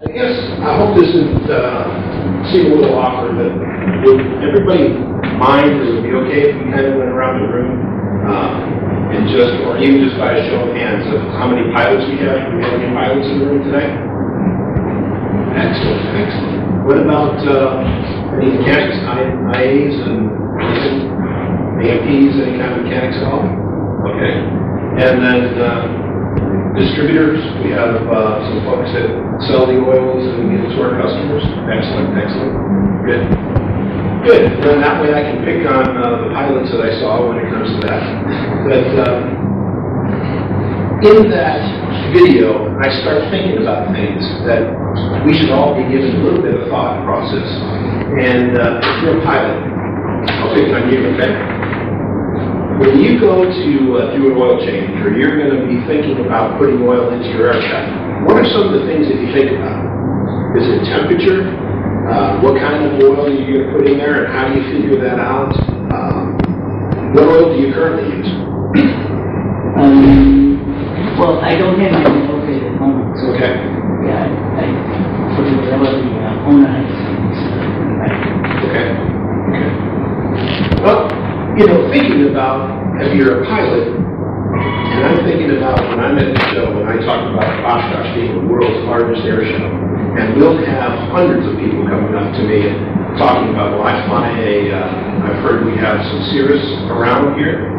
I guess, I hope this isn't seem a little awkward, but would everybody mind, or would it be okay if we kind of went around the room and just, or even just by a show of hands, of how many pilots we have? Do we have any pilots in the room today? Excellent, excellent. What about any mechanics, IAs and AMPs, any kind of mechanics at all? Okay. And then distributors, we have some folks that sell the oils and give it to our customers. Excellent, excellent. Good. Good. Then that way I can pick on the pilots that I saw when it comes to that. But in that video, I start thinking about things that we should all be given a little bit of thought process. And if you're a pilot, I'll pick on you, okay? When you go to do an oil change, or you're going to be thinking about putting oil into your aircraft, what are some of the things that you think about? Is it temperature? What kind of oil are you going to put in there, and how do you figure that out? What oil do you currently use? Well, I don't have my oil at the moment. So okay. Yeah, I put it whatever the owner has. Okay. Okay. Well, you know, thinking about, if you're a pilot, and I'm thinking about when I'm at the show, when I talk about Oshkosh being the world's largest air show, and we'll have hundreds of people coming up to me and talking about, well, I fly I've heard we have some Cirrus around here,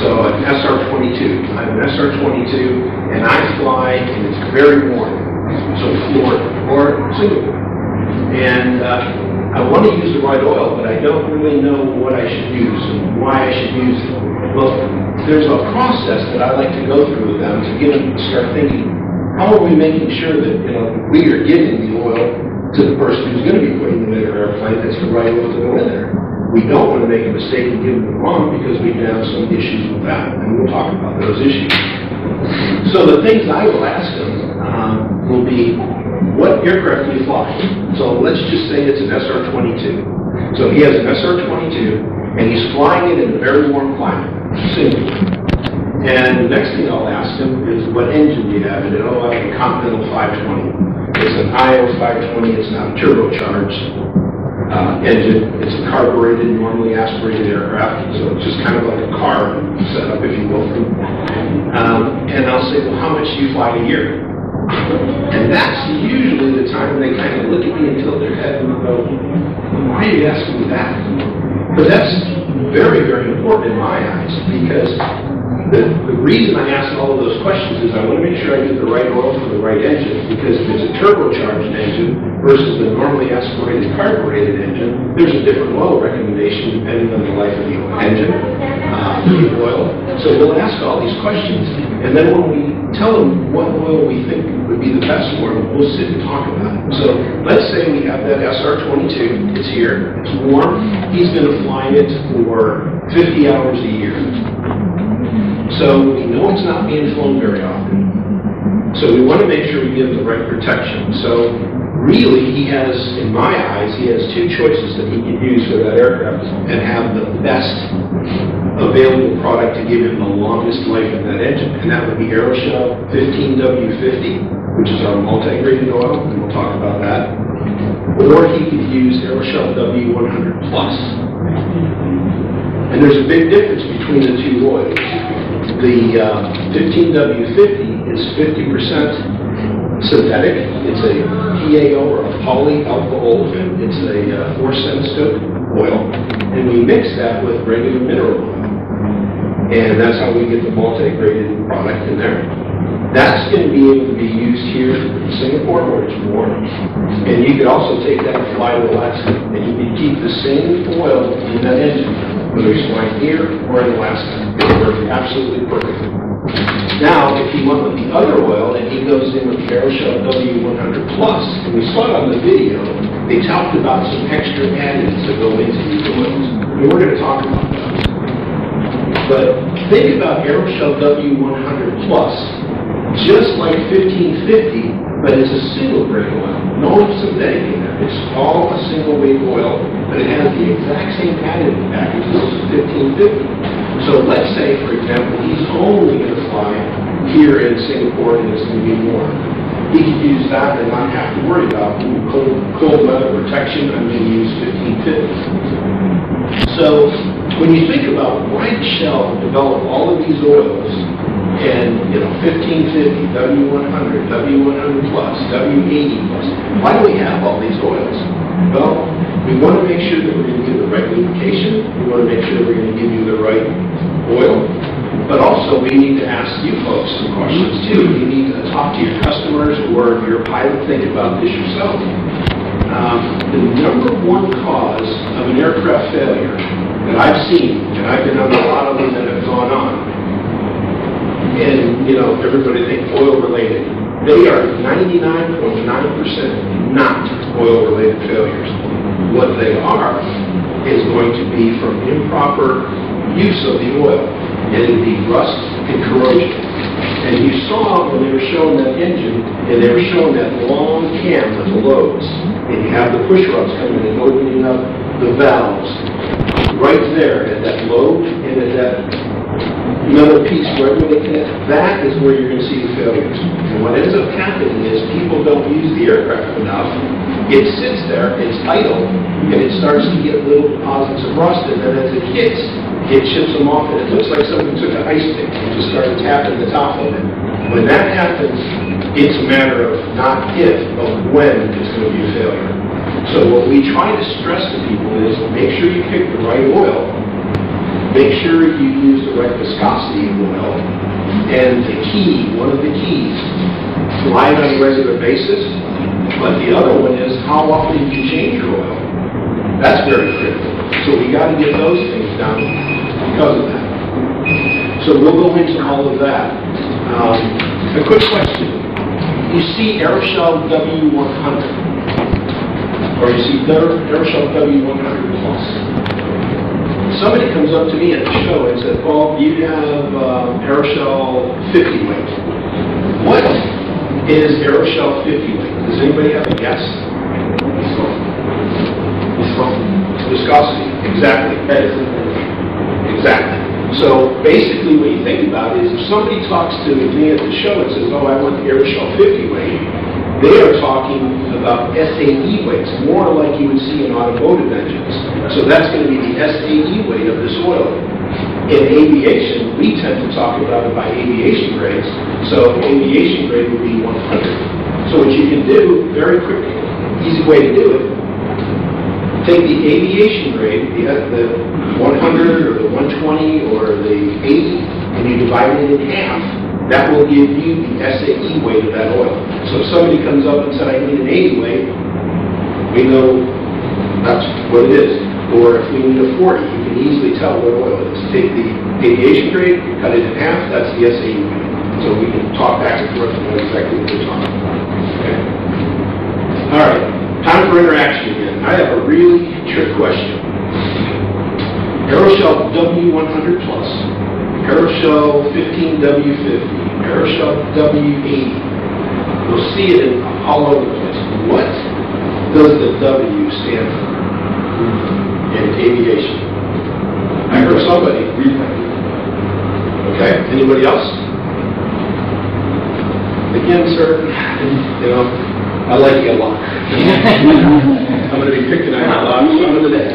so an SR-22. I have an SR-22, and I fly, and it's very warm, so Florida or Singapore. And I want to use the right oil, but I don't really know what I should use and why I should use it. Well, there's a process that I like to go through with them to get them to start thinking, how are we making sure that, you know, we are giving the oil to the person who's going to be putting them in their airplane that's the right oil to go in there. We don't want to make a mistake and give them the wrong, because we can have some issues with that, and we'll talk about those issues. So the things I will ask them will be, what aircraft do you fly? So let's just say it's an SR-22. So he has an SR-22, and he's flying it in a very warm climate, Singapore. And the next thing I'll ask him is, what engine do you have in it? Oh, I have a Continental 520. It's an IO 520. It's not a turbocharged engine. It's a carbureted, normally aspirated aircraft. So it's just kind of like a car setup, if you will. And I'll say, well, how much do you fly a year? And that's usually the time they kind of look at me and tilt their head and go, why are you asking me that? But that's very, very important in my eyes, because the reason I ask all of those questions is I want to make sure I get the right oil for the right engine, because if it's a turbocharged engine versus the normally aspirated carbureted engine, there's a different oil recommendation depending on the life of the engine, the oil. So we'll ask all these questions, and then when we tell them what oil we think would be the best for them, we'll sit and talk about it. So let's say we have that SR-22, it's here, it's warm, he's going to fly it for 50 hours a year. So we know it's not being flown very often. So we want to make sure we give the right protection. So really, he has, in my eyes, he has two choices that he can use for that aircraft and have the best available product to give him the longest life in that engine. And that would be Aeroshell 15W50, which is our multi-graded oil, and we'll talk about that. Or he could use Aeroshell W100 Plus. And there's a big difference between the two oils. The 15W50 is 50% synthetic. It's a PAO, or a polyalpha-olefin. It's a 4-cent oil. And we mix that with regular mineral oil. And that's how we get the multi-graded product in there. That's going to be able to be used here in Singapore where it's warm. And you could also take that and fly to Alaska. And you can keep the same oil in that engine, whether he's flying here or in Alaska. It works absolutely perfectly. Now, if you went with the other oil and he goes in with the Aeroshell W100 Plus, and we saw it on the video, they talked about some extra additives that go into these oils. And we're going to talk about those. But think about Aeroshell W100 Plus, just like 1550, but it's a single grade oil. No synthetic in there. It's all a single weight oil, but it has the exact same additive package as 1550. So let's say, for example, he's only going to fly here in Singapore and it's going to be warm. he could use that and not have to worry about cold weather protection. I'm going to use 1550. So when you think about why did Shell develop all of these oils and 1550, W100, W100 plus, W80 plus, why do we have all these oils? Well, we want to make sure that we're going to give the right lubrication. We want to make sure that we're going to give you the right oil. But also, we need to ask you folks some questions, too. You need to talk to your customers, or if you're a pilot, think about this yourself. The number one cause of an aircraft failure that I've seen, and I've been on a lot of them that have gone on, and, everybody thinks oil-related. They are 99.9% not oil-related failures. What they are is going to be from improper use of the oil. And it would be rust and corrosion. And you saw when they were showing that engine, and they were showing that long cam with the loads, and you have the push rods coming in and opening up the valves. Right there at that load and at that metal piece right where they connect, that is where you're going to see the failures. And what ends up happening is people don't use the aircraft enough. It sits there, it's idle, and it starts to get little deposits of rust, and then as it hits, it chips them off, and it looks like someone took an ice pick and just started tapping the top of it. When that happens, it's a matter of not if, but when it's going to be a failure. So what we try to stress to people is make sure you pick the right oil, make sure you use the right viscosity of oil, and the key, one of the keys, fly it on a regular basis, but the other one is how often you can change your oil. That's very critical. So we got to get those things done because of that. So we'll go into all of that. A quick question. You see Aeroshell W100, or you see Aeroshell W100 Plus. Somebody comes up to me at the show and says, "Oh, you have Aeroshell 50 weight. What is Aeroshell 50 weight? Does anybody have a guess? Viscosity. Exactly. Exactly. So basically what you think about is if somebody talks to me at the show and says, "Oh, I want the Aeroshell 50 weight," they are talking about SAE weights, more like you would see in automotive engines. So that's going to be the SAE weight of this oil. In aviation, we tend to talk about it by aviation grades. So aviation grade would be 100. So what you can do, very quickly, easy way to do it, take the aviation grade, the 100 or the 120 or the 80, and you divide it in half. That will give you the SAE weight of that oil. So if somebody comes up and said, "I need an 80 weight," we know that's what it is. Or if we need a 40, you can easily tell what oil it is. Take the aviation grade, cut it in half, that's the SAE weight. So we can talk back and forth and know exactly what we're talking about. Okay? All right, time for interaction again. I have a really trick question. Aeroshell W100 Plus, Aeroshell 15W50, Aeroshell W80. You'll see it all over the place. What does the W stand for in aviation? I heard somebody. Okay, anybody else? Again, sir, I like you a lot. I'm going to be picking on you a lot some of the day.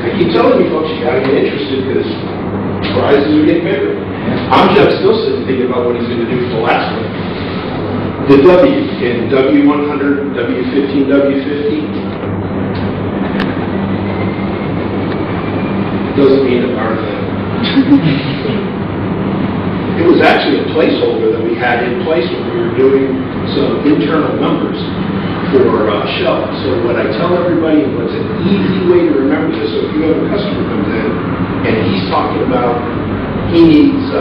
I keep telling you folks, you got to get interested because prizes are getting bigger. I'm just still sitting thinking about what he's going to do for the last one. The W in W100, W15, W50 doesn't mean a darn thing. It was actually a placeholder that we had in place when we were doing some internal numbers for Shell. So what I tell everybody, what's an easy way to remember this, so if you have a customer comes in and he's talking about he needs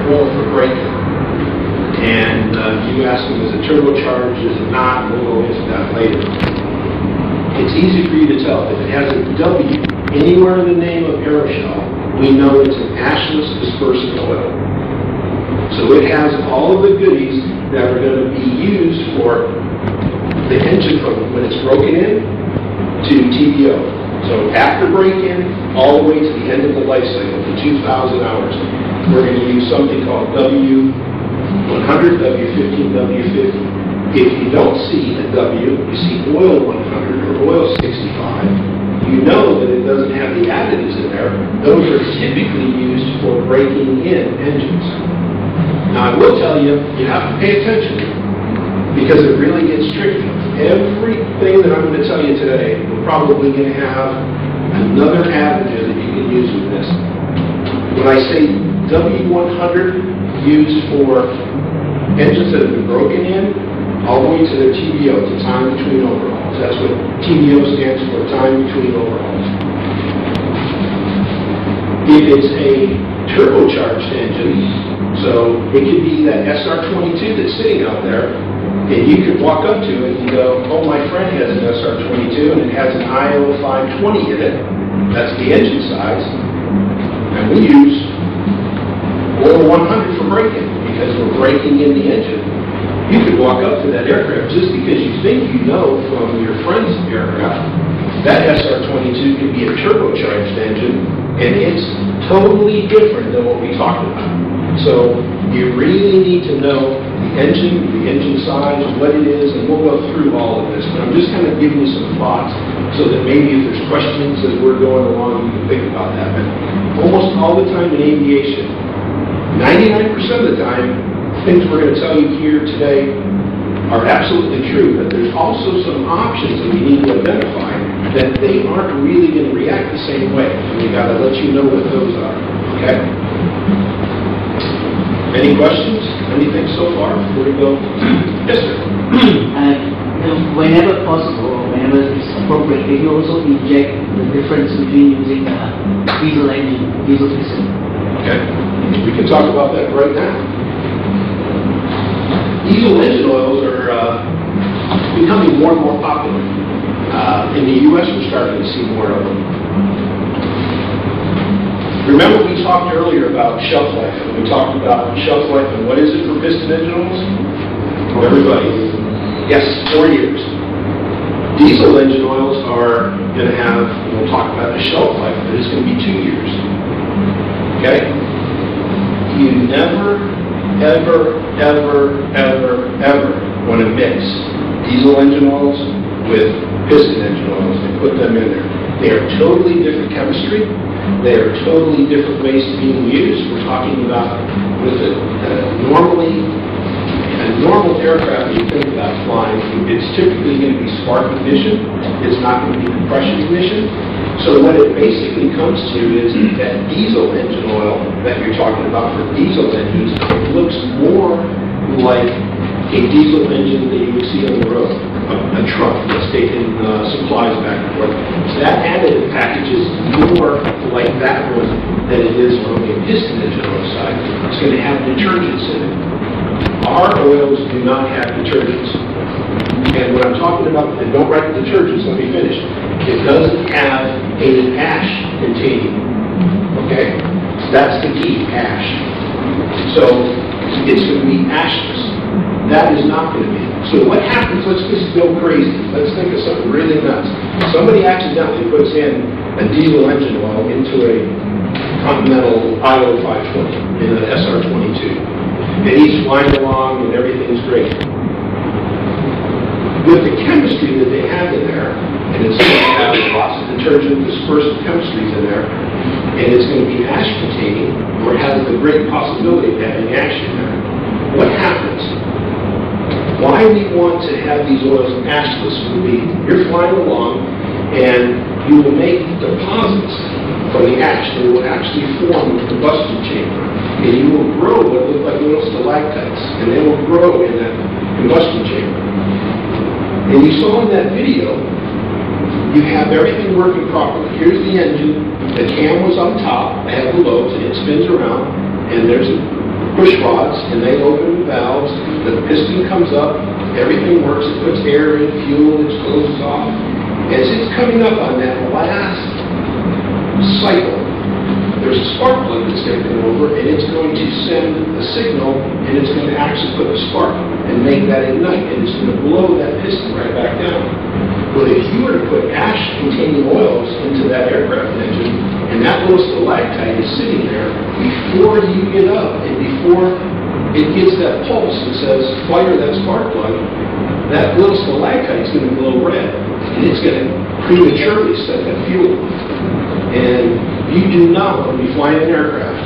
oil for braking, and you ask him, is it turbocharged, is it not, we'll go into that later. It's easy for you to tell. If it has a W anywhere in the name of Aeroshell, we know it's an ashless dispersant oil. So it has all of the goodies that are going to be used for the engine from when it's broken in to TBO. So after break-in, all the way to the end of the life cycle, for 2,000 hours, we're going to use something called W80 W100, W15, W50. If you don't see a W, you see oil 100 or oil 65, you know that it doesn't have the additives in there. Those are typically used for breaking in engines. Now, I will tell you, you have to pay attention because it really gets tricky. Everything that I'm going to tell you today, we're probably going to have another avenue that you can use with this. When I say W100 used for engines that have been broken in, all the way to their TBO, the time between overhauls. That's what TBO stands for, time between overhauls. If it's a turbocharged engine, so it could be that SR22 that's sitting out there, and you could walk up to it and go, oh, my friend has an SR22 and it has an IO 520 in it. That's the engine size. And we use oil 100 for braking because we're braking in the engine. You could walk up to that aircraft just because you think you know from your friend's aircraft that SR22 could be a turbocharged engine, and it's totally different than what we talked about. So you really need to know the engine size, what it is, and we'll go through all of this. But I'm just kind of giving you some thoughts so that maybe if there's questions as we're going along, you can think about that. But almost all the time in aviation, 99% of the time, things we're going to tell you here today are absolutely true, but there's also some options that we need to identify that they aren't really going to react the same way. And we got to let you know what those are, okay? Any questions? Anything so far before we go? Yes, sir. Whenever possible, or whenever it's appropriate, can you also inject the difference between using a diesel engine, diesel piston? Okay. We can talk about that right now. Diesel engine oils are becoming more and more popular. In the U.S., we're starting to see more of them. Remember we talked earlier about shelf life, and we talked about shelf life, and what is it for piston engine oils? Everybody. Yes, 4 years. Diesel engine oils are going to have, we'll talk about the shelf life, but it's going to be 2 years. Okay? You never, ever, ever, ever, ever want to mix diesel engine oils with piston engine oils and put them in there. They are totally different chemistry. They are totally different ways of being used. We're talking about with a normal aircraft that you think about flying, it's typically going to be spark ignition. It's not going to be compression ignition. So what it basically comes to is that diesel engine oil that you're talking about for diesel engines looks more like a diesel engine that you would see on the road, a truck that's taking supplies back and forth. So that additive package is more like that one than it is on the piston engine oil side. It's going to have detergents in it. Our oils do not have detergents. And when I'm talking about, and don't write detergents, let me finish. It doesn't have an ash containing. Okay? So that's the key, ash. So it's going to be ashless. That is not going to be. So what happens, let's just go crazy. Let's think of something really nuts. Somebody accidentally puts in a diesel engine oil into a Continental IO 520 in an SR22. And he's flying along and everything's great. With the chemistry that they have in there, and it's going to have lots of detergent dispersed chemistries in there, and it's going to be ash containing, or has the great possibility of having ash in there. What happens? Why we want to have these oils ashless would be, you're flying along, and you will make deposits from the ash that will actually form the combustion chamber. And you will grow what look like little stalactites, and they will grow in that combustion chamber. And you saw in that video, you have everything working properly. Here's the engine, the cam was on top, I have the lobes, and it spins around, and there's push rods, and they open the valves, the piston comes up, everything works, it puts air in, fuel, it closes off. As it's coming up on that last cycle, there's a spark plug that's going to come over, and it's going to send a signal, and it's going to actually put a spark and make that ignite, and it's going to blow that piston right back down. Well, if you were to put ash-containing oils into that aircraft engine, and that little stalactite is sitting there, before you get up and before it gets that pulse and says, fire that spark plug, that little stalactite's going to glow red, and it's going to prematurely set that fuel off. And you do not want to be flying an aircraft,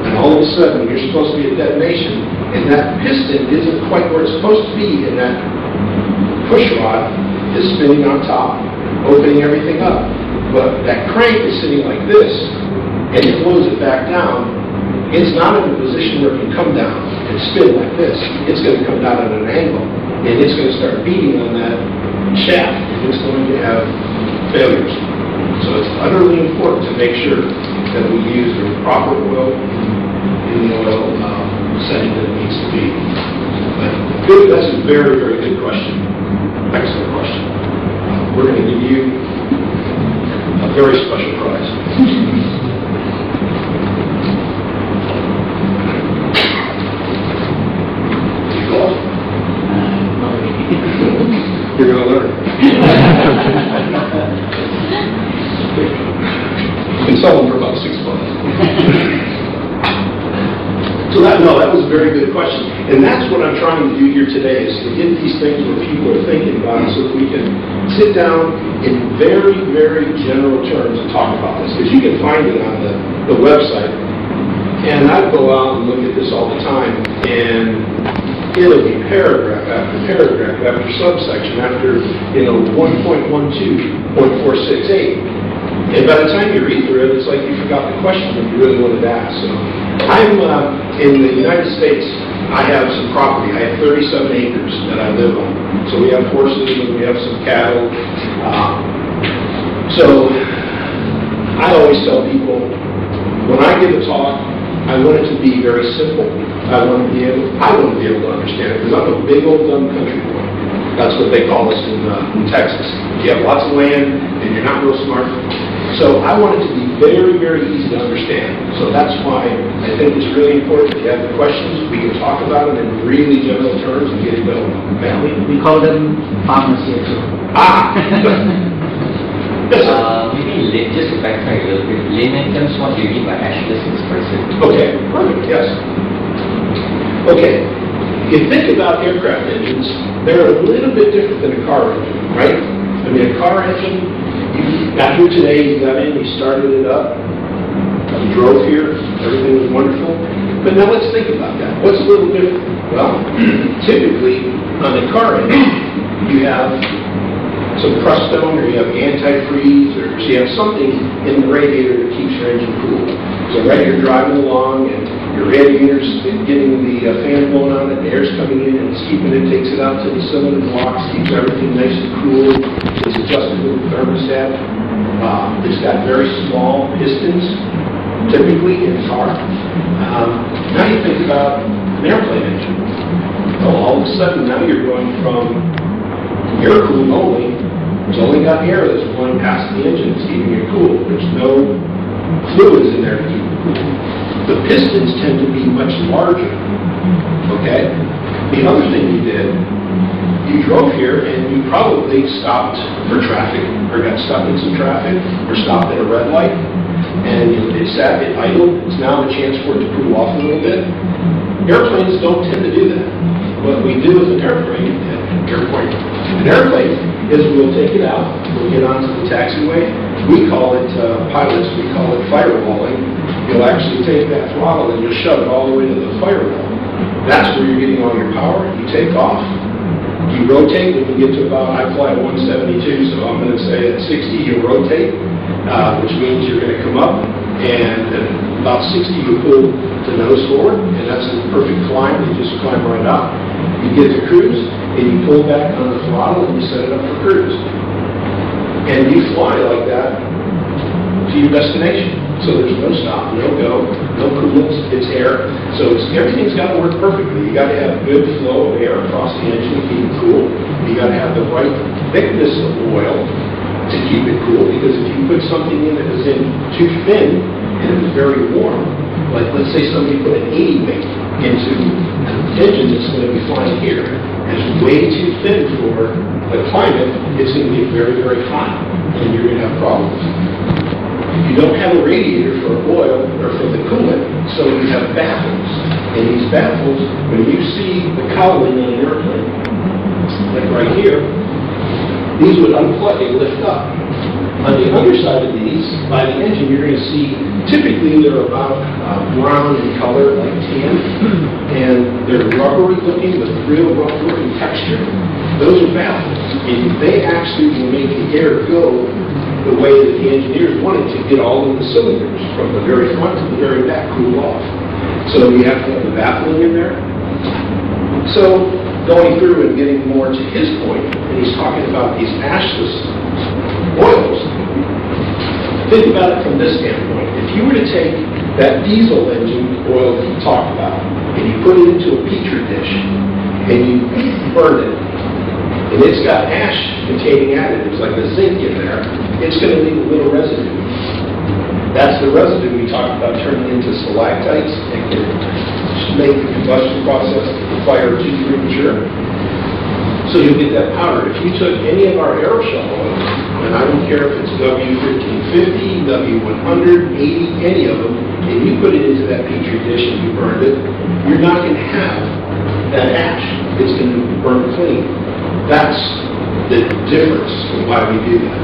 and all of a sudden you're supposed to be at detonation, and that piston isn't quite where it's supposed to be, and that push rod is spinning on top, opening everything up. But that crank is sitting like this, and it blows it back down. It's not in a position where it can come down and spin like this. It's going to come down at an angle, and it's going to start beating on that shaft, and it's going to have failures. So it's utterly important to make sure that we use the proper oil in the oil setting that it needs to be. But good, that's a very, very good question. Excellent question. We're going to give you a very special prize. You're going to learn. You can sell them for about 6 months. So that was a very good question. And that's what I'm trying to do here today, is to get these things where people are thinking about it so that we can sit down in very, very general terms and talk about this. Because you can find it on the website. And I go out and look at this all the time, and it'll be paragraph after paragraph after subsection after 1.12.468. And by the time you read through it, it's like you forgot the question that you really wanted to ask. So I'm in the United States. I have some property. I have 37 acres that I live on. So we have horses and we have some cattle. So I always tell people, when I give a talk, I want it to be very simple. I want to be able to understand it, because I'm a big old dumb country boy. That's what they call us in Texas. You have lots of land and you're not real smart. So I want it to be very, very easy to understand. So that's why I think it's really important. If you have the questions, we can talk about them in really general terms and get it going. We call them farmers here too. Yes, sir. Maybe just to backtrack a little bit, layman terms, what do you mean by ashless expressive? Okay, perfect, yes. Okay, you think about aircraft engines, they're a little bit different than a car engine, right? I mean, a car engine, you got here today, you got in, you started it up, you drove here, everything was wonderful. But now let's think about that. What's a little different? Well, typically, on a car engine, you have some crustone, or you have antifreeze, or you have something in the radiator that keeps your engine cool. So right, you're driving along, and your radiator's getting the fan blowing on it, the air's coming in, and it's keeping it, takes it out to the cylinder blocks, keeps everything nice and cool. It's adjustable thermostat. It's got very small pistons, typically in a car. Now you think about an airplane engine. Well, all of a sudden, now you're going from air cooled only. It's only got air that's flowing past the engine. It's keeping it cool. There's no fluids in there to keep it cool. The pistons tend to be much larger. Okay? The other thing you did, you drove here and you probably stopped for traffic, or got stuck in some traffic, or stopped at a red light, and it sat, it idled. It's now the chance for it to cool off a little bit. Airplanes don't tend to do that. What we do with an airplane is we'll take it out, we'll get onto the taxiway. We call it, pilots, we call it firewalling. You'll actually take that throttle and you'll shove it all the way to the firewall. That's where you're getting all your power. You take off, you rotate. When you get to about, I fly at 172, so I'm going to say at 60 you rotate, which means you're going to come up, and at about 60 you pull the nose forward, and that's a perfect climb. You just climb right up. You get to cruise, and you pull back on the throttle, and you set it up for cruise. And you fly like that to your destination. So there's no stop, no go, no coolants, it's air. So everything's got to work perfectly. You got to have good flow of air across the engine to keep it cool. You got to have the right thickness of oil to keep it cool, because if you put something in that is in too thin and it was very warm, like let's say somebody put an 80 weight into an engine that's going to be flying here, and it's way too thin for the climate, it's going to get very, very hot, and you're going to have problems. You don't have a radiator for oil or for the coolant, so you have baffles. And these baffles, when you see the cowling on an airplane, like right here, these would unplug and lift up. On the underside of these, by the engine, you're going to see, typically they're about brown in color, like tan, and they're rubbery looking with real rough looking texture. Those are baffles. And they actually will make the air go the way that the engineers wanted to get all of the cylinders, from the very front to the very back, cool off. So you have to have the baffling in there. So going through and getting more to his point, and he's talking about these ashless oils. Think about it from this standpoint. If you were to take that diesel engine oil that he talked about, and you put it into a petri dish, and you burn it, and it's got ash containing additives like the zinc in there, it's going to leave a little residue. That's the residue we talked about turning into stalactites and can make the combustion process of the fire too premature. So you'll get that powder. If you took any of our aerosol oils, and I don't care if it's W1550, W100, 80, any of them, and you put it into that petri dish and you burned it, you're not going to have that ash. It's going to burn clean. That's the difference in why we do that.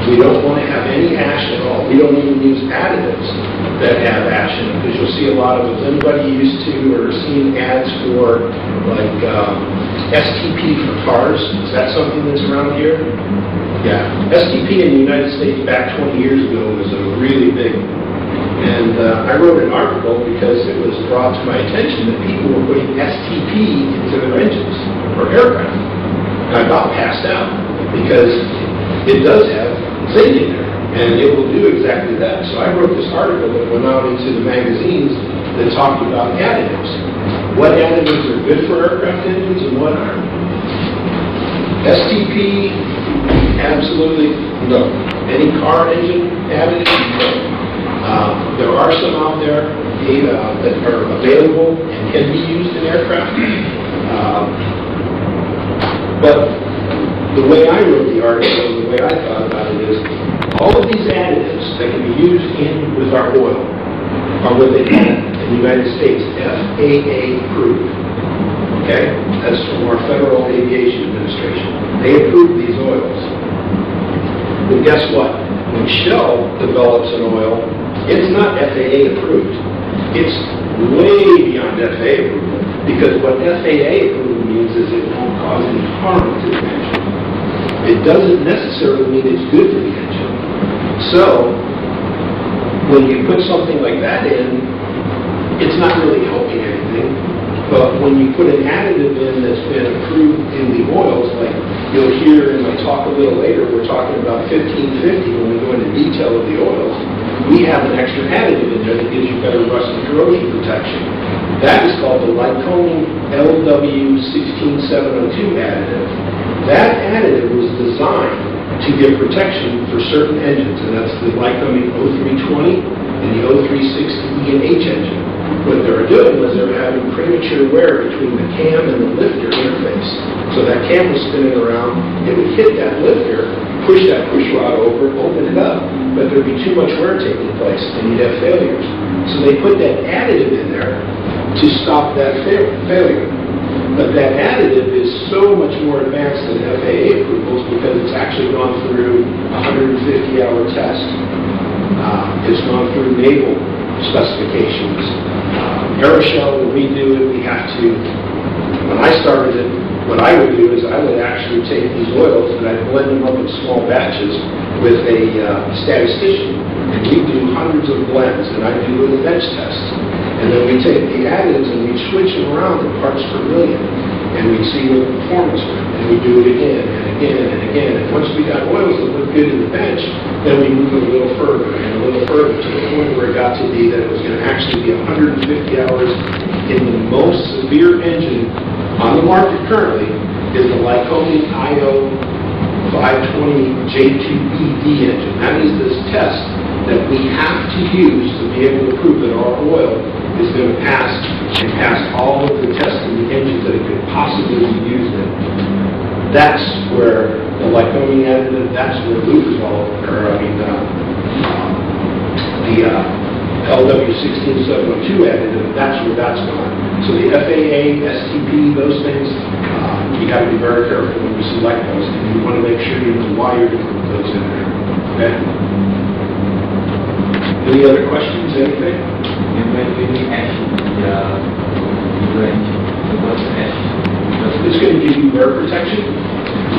We don't want to have any ash at all. We don't even use additives that have ash in them, because you'll see a lot of it. Anybody used to or seen ads for like STP for cars? Is that something that's around here? Yeah. STP in the United States back 20 years ago was a really big one. And I wrote an article because it was brought to my attention that people were putting STP into their engines or aircraft. And I about passed out because it does have zinc in there, and it will do exactly that. So I wrote this article that went out into the magazines that talked about additives. What additives are good for aircraft engines and what aren't. STP, absolutely no. Any car engine additive, no. There are some out there that are available and can be used in aircraft. But the way I wrote the article, the way I thought about it is, all of these additives that can be used in with our oil are what they call in the United States FAA approved. Okay? That's from our Federal Aviation Administration. They approve these oils. But guess what? When Shell develops an oil, it's not FAA approved. It's way beyond FAA approval, because what FAA approval means is it won't cause any harm to the engine. It doesn't necessarily mean it's good for the engine. So, when you put something like that in, it's not really helping anything. But when you put an additive in that's been approved in the oils, like you'll hear in my talk a little later, we're talking about 1550 when we go into detail of the oils, we have an extra additive in there that gives you better rust and corrosion protection. That is called the Lycoming LW16702 additive. That additive was designed to give protection for certain engines, and that's the Lycoming 0320 and the 0360E and H engine. What they were doing was they were having premature wear between the cam and the lifter interface. So that cam was spinning around, it would hit that lifter, push that push rod over, open it up, but there'd be too much wear taking place, and you'd have failures. So they put that additive in there to stop that failure. But that additive is so much more advanced than FAA approvals because it's actually gone through a 150-hour test. It's gone through naval specifications. Aeroshell, when we do it, we have to, when I started it, what I would do is I would actually take these oils and I'd blend them up in small batches with a statistician. And we do hundreds of blends, and I do little bench tests. And then we take the additives and we switch them around in parts per million. And we see what the performance went. And we do it again and again and again. And once we got oils that look good in the bench, then we move it a little further and a little further to the point where it got to be that it was going to actually be 150 hours in the most severe engine on the market currently is the Lycoming IO 520 J2ED engine. That is this test that we have to use to be able to prove that our oil is going to pass and pass all of the tests in the engines that it could possibly be used in. That's where the Lycoming additive, that's where Lucasol, or I mean, the LW16702 added, and that's where that's gone. So the FAA, STP, those things, you got to be very careful when you select those, and you want to make sure you know why you're going to put those in there. Okay? Any other questions? Anything? And when we actually range, what's ash? It's going to give you air protection.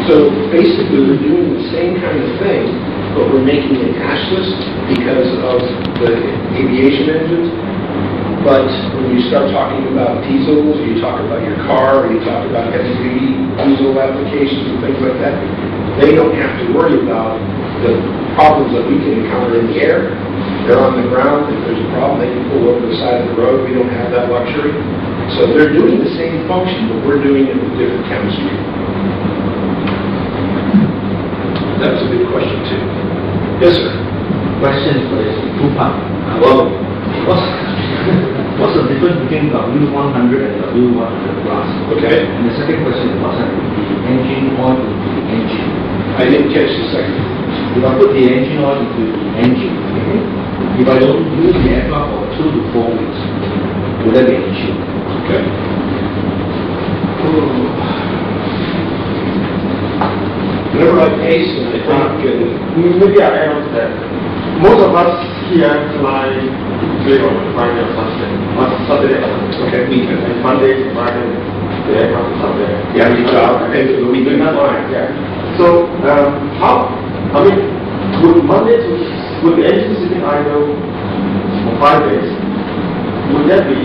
So basically, we're doing the same kind of thing, but we're making it ashless because of the aviation engines. But when you start talking about diesels, or you talk about your car, or you talk about heavy-duty diesel applications and things like that, they don't have to worry about the problems that we can encounter in the air. They're on the ground. If there's a problem, they can pull over the side of the road. We don't have that luxury. So they're doing the same function, but we're doing it with different chemistry. That was a good question, too. Yes, sir. Question for this two-part. Well, What's the difference between W100 and W100 plus? okay. And the second question is what's the engine oil into the engine? I didn't catch the second. If I put the engine oil into the engine, if I don't use the aircraft for 2 to 4 weeks, will that be an issue? Okay. Whenever I pace and I think, Maybe I add on to that. Most of us here fly Tuesday or Friday or Saturday. okay, weekend. And Monday to Friday, the aircraft is out there. Yeah, you pay for the weekend flying. Yeah. So, would the engine sitting idle for 5 days, would that be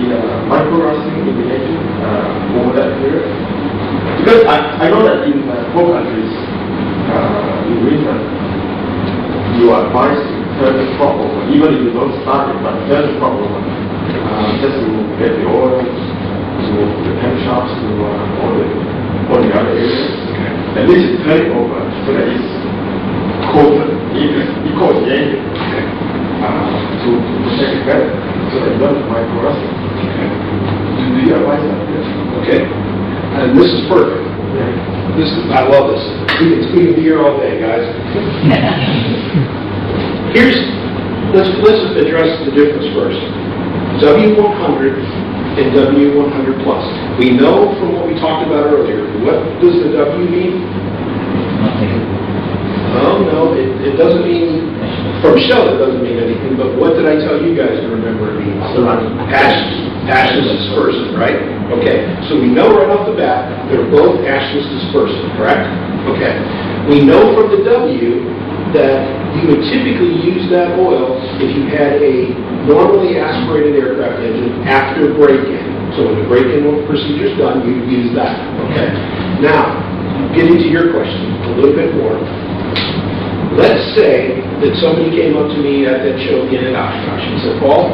micro-rusting in the engine over that period? Because I know that in poor countries, in winter, you are advised to turn the prop over, even if you don't start it, but turn the prop over, just to get the oil, to the camshafts, to all the other areas. At least you turn it over so that it's coated, it coats the engine to protect it better, so that you don't have micro-rusting. Do you advise that? Yes. Okay. And this is perfect. I love this. We can be here all day, guys. Let's address the difference first. W100 and W100 plus. We know from what we talked about earlier. What does the W mean? Oh no, it doesn't mean. From Shell, it doesn't mean anything. But what did I tell you guys to remember it means? Ashes dispersant, right? Okay, so we know right off the bat they're both ashless dispersant, correct? Okay. We know from the W that you would typically use that oil if you had a normally aspirated aircraft engine after break-in. So when the break-in procedure is done, you use that. Okay. Now, getting to your question a little bit more. Let's say that somebody came up to me at that show again at Oshkosh and said, Paul,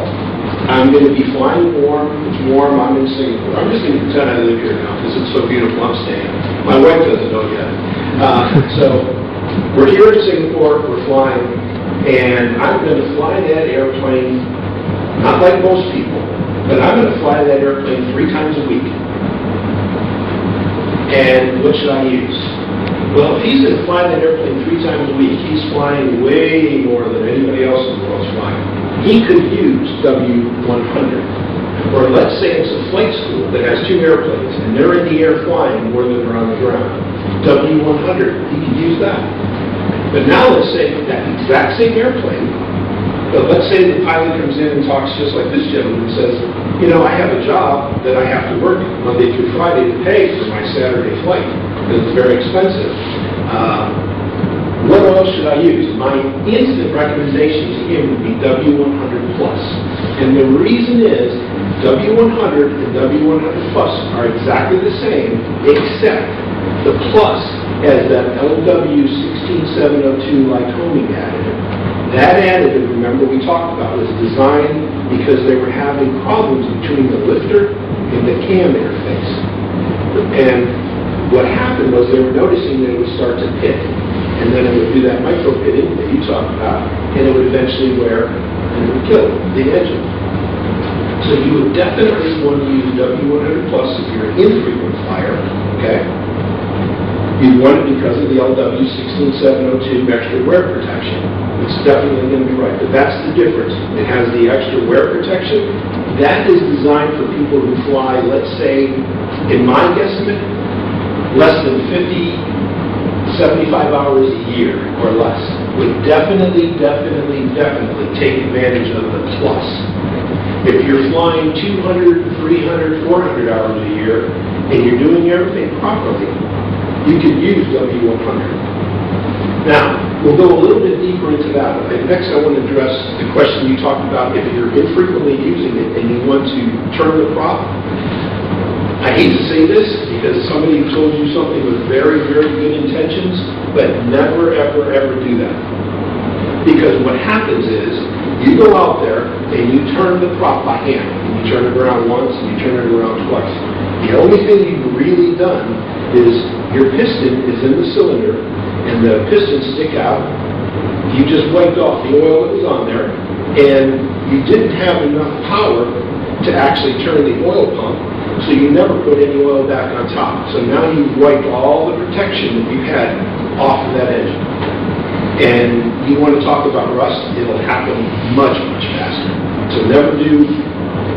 I'm going to be flying warm. It's warm. I'm in Singapore. I'm just going to pretend I live here now because it's so beautiful. I'm staying. My wife doesn't know yet. So we're here in Singapore. We're flying. And I'm going to fly that airplane, not like most people, but I'm going to fly that airplane 3 times a week. And what should I use? Well, if he's going to fly that airplane 3 times a week, he's flying way more than anybody else in the world's flying. He could use W100. Or let's say it's a flight school that has 2 airplanes, and they're in the air flying more than they're on the ground. W100, he could use that. But now let's say that exact same airplane, but let's say the pilot comes in and talks just like this gentleman and says, you know, I have a job that I have to work Monday through Friday to pay for my Saturday flight. It's very expensive. What oil should I use? My instant recommendation to him would be W100 plus. And the reason is W100 and W100 plus are exactly the same, except the plus has that LW16702 Lycoming additive. That additive, remember we talked about, was designed because they were having problems between the lifter and the cam interface. And what happened was they were noticing that it would start to pit, and then it would do that micro pitting that you talked about, and it would eventually wear and it would kill the engine. So you would definitely want to use W100 plus if you're an infrequent flyer, okay? You want it because of the LW16702 extra wear protection. It's definitely going to be right, but that's the difference. It has the extra wear protection. That is designed for people who fly, let's say, in my guesstimate, less than 50, 75 hours a year or less. Would definitely take advantage of the plus. If you're flying 200, 300, 400 hours a year, and you're doing everything properly, you could use W100. Now, we'll go a little bit deeper into that. Next, I want to address the question you talked about if you're infrequently using it and you want to turn the prop. I hate to say this because somebody told you something with very good intentions, but never, ever do that. Because what happens is, you go out there and you turn the prop by hand. You turn it around once and you turn it around twice. The only thing you've really done is your piston is in the cylinder and the pistons stick out. You just wiped off the oil that was on there and you didn't have enough power to actually turn the oil pump, so you never put any oil back on top. So now you've wiped all the protection that you had off of that engine. And you want to talk about rust, it'll happen much faster. So never do.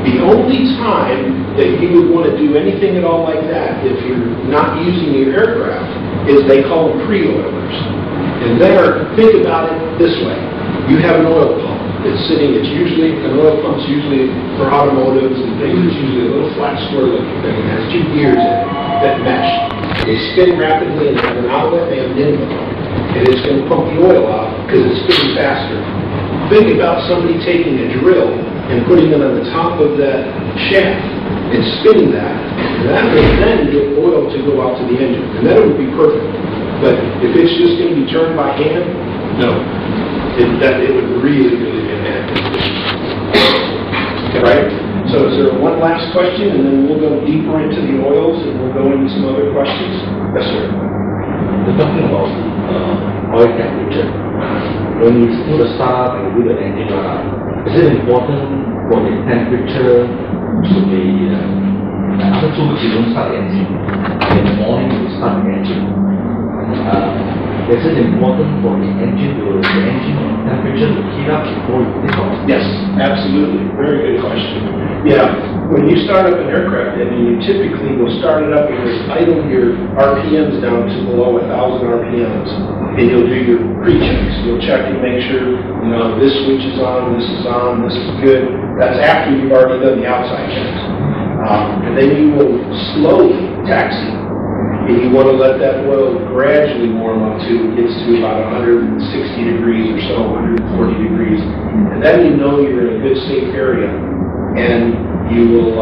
The only time that you would want to do anything at all like that, if you're not using your aircraft, is they call them pre-oilers. And there, think about it this way. You have an oil pump. It's sitting, an oil pump's usually for automotives and things, it's usually a little flat square looking thing. It has two gears in it that mesh. They spin rapidly and they have an outlet, they have an inlet. And it's going to pump the oil out because it's spinning faster. Think about somebody taking a drill and putting it on the top of that shaft and spinning that. And that would then get oil to go out to the engine. And then it would be perfect. But if it's just going to be turned by hand, no. It would really be a bad position. Okay, right? So is there one last question, and then we'll go deeper into the oils, and we'll go into some other questions? Yes, sir. We're talking about oil temperature. When you do the start and do the engine run, is it important for the temperature to be after 2 weeks you don't start the engine, in the morning you start the engine? Is it important for the engine temperature to heat up before you take off? Yes, absolutely. Very good question. Yeah, when you start up an aircraft engine, you typically will start it up and just idle your RPMs down to below 1,000 RPMs. And you'll do your pre-checks. You'll check and make sure, this switch is on, this is good. That's after you've already done the outside checks. And then you will slowly taxi. And you want to let that oil gradually warm up to, it gets to about 160 degrees or so, 140 degrees. And then you know you're in a good safe area. And you will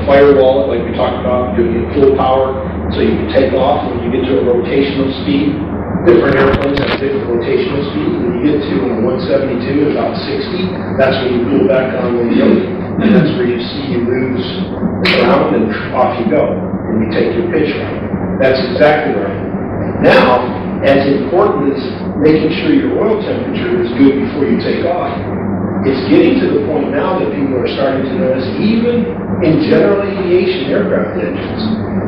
firewall it like we talked about, you'll get full power so you can take off when you get to a rotational speed. Different airplanes have different rotational speeds. When you get to a 172 at about 60, that's when you pull back on the yoke. And that's where you see you lose the ground and off you go. And you take your pitch right. That's exactly right. Now, as important as making sure your oil temperature is good before you take off, it's getting to the point now that people are starting to notice, even in general aviation aircraft engines,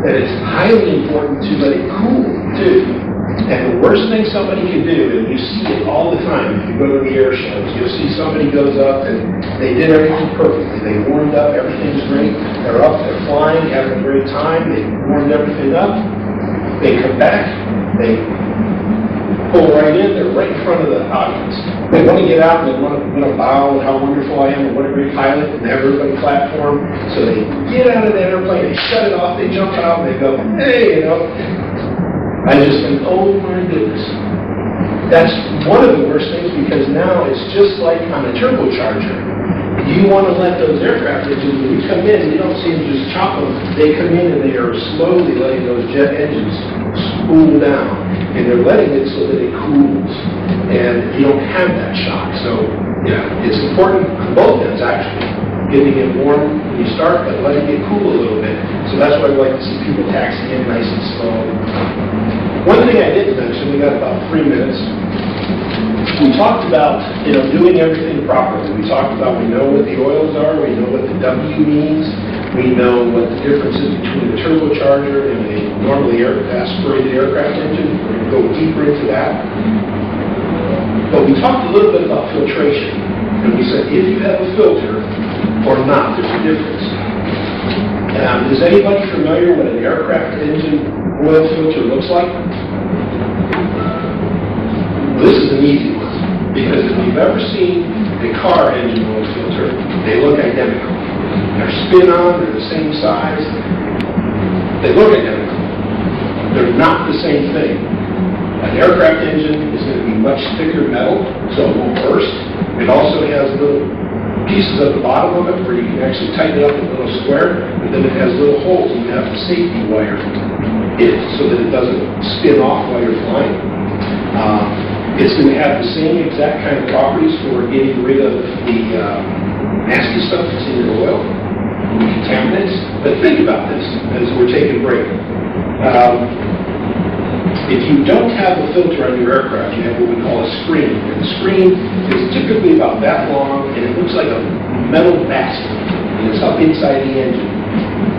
that it's highly important to let it cool, too. And the worst thing somebody can do, and you see it all the time, if you go to the air shows, you'll see somebody goes up and they did everything perfectly. They warmed up, everything's great. They're up, they're flying, having a great time. They warmed everything up. They come back, they pull right in, they're right in front of the audience. They want to get out and they want to bow and how wonderful I am and what a great pilot and everybody clap for them. So they get out of that airplane, they shut it off, they jump out and they go, hey, I just think, oh my goodness. That's one of the worst things because now it's just like on a turbocharger. You want to let those aircraft engines, when you come in, you don't see them just chop them. They come in and they are slowly letting those jet engines spool down. And they're letting it so that it cools. And you don't have that shock. So, yeah, it's important on both ends, actually. Getting it warm when you start, but letting it cool a little bit. So that's why we like to see people taxi in nice and slow. One thing I didn't mention, we got about 3 minutes. We talked about, doing everything properly. We talked about we know what the oils are, we know what the W means, We know what the difference is between a turbocharger and a normally aspirated aircraft engine. We're going to go deeper into that. But we talked a little bit about filtration. And we said, if you have a filter or not, there's a difference. Is anybody familiar what an aircraft engine oil filter looks like? This is an easy one, because if you've ever seen a car engine oil filter, they look identical. They're spin-on, they're the same size. They look identical. They're not the same thing. An aircraft engine is going to be much thicker metal, so it won't burst. It also has little pieces at the bottom of it where you can actually tighten it up in a little square, but then it has little holes and you have to safety wire it so that it doesn't spin off while you're flying. It's going to have the same exact kind of properties for getting rid of the nasty stuff that's in your oil, the contaminants. But think about this as we're taking a break. If you don't have a filter on your aircraft, you have what we call a screen. And the screen is typically about that long, and it looks like a metal basket, and it's up inside the engine.